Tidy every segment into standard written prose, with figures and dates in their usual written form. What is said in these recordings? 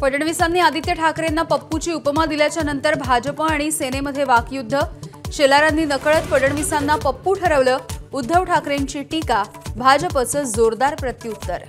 फडणवीसांनी आदित्य ठाकरेंना पप्पूची उपमा दिल्याच्या नंतर भाजप आणि सेनेमध्ये वाकयुद्ध। शेलारांनी नकळत फडणवीसांना पप्पू ठरवलं। उद्धव ठाकरेंची टीका, भाजपचं जोरदार प्रत्युत्तर।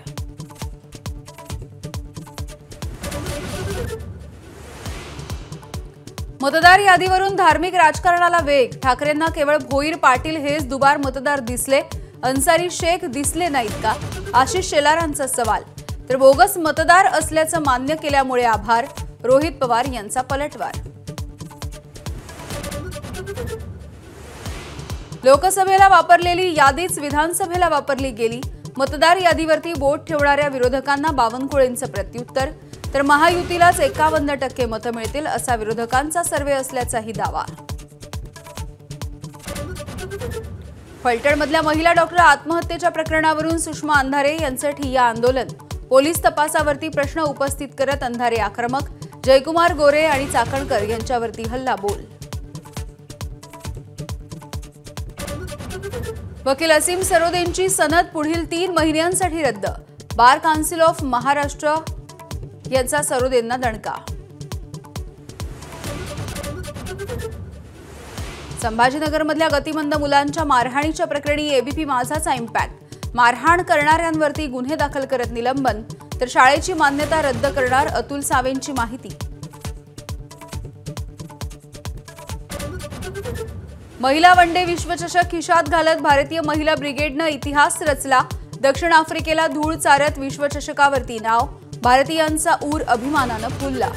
मतदार यादीवरून धार्मिक राजकारणाला वेग। ठाकरेंना केवळ भोईर पाटील हेच दुबार मतदार दिसले, अन्सारी शेख दिसले नाहीत का? आशिष शेलारांचा सवाल। तर बोगस मतदार असल्याचं मान्य केल्यामुळे आभार, रोहित पवार यांचा पलटवार। लोकसभेला वापरलेली यादीच विधानसभेला वापरली गेली। मतदार यादीवरती बोट ठेवणाऱ्या विरोधकांना बावनकुळेंचं प्रत्युत्तर। तर महायुतीलाच 51% मतं मिळतील असा विरोधकांचा सर्वे असल्याचाही दावा। फलटणमधल्या महिला डॉक्टर आत्महत्येच्या प्रकरणावरून सुषमा अंधारे यांचं ठिय्या आंदोलन। पोलीस तपासावरती प्रश्न उपस्थित करत अंधारे आक्रमक। जयकुमार गोरे आणि चाकणकर यांच्यावरती हल्लाबोल। वकील असीम सरोदेंची सनद पुढील 3 महिन्यांसाठी रद्द। बार काउन्सिल ऑफ महाराष्ट्र यांचा सरोदेंना दणका। संभाजीनगरमधल्या गतिमंद मुलांच्या मारहाणीच्या प्रकरणी एबीपी माझाचा इम्पॅक्ट। मारहाण करणाऱ्यांवरती गुन्हे दाखल करत निलंबन। तर शाळेची मान्यता रद्द करणार अतुल सावेंची माहिती। महिला वनडे विश्वचषक खिशात घालत भारतीय महिला ब्रिगेडनं इतिहास रचला। दक्षिण आफ्रिकेला धूळ चारत विश्वचषकावरती नाव। भारतीयांचा ऊर अभिमानानं फुलला।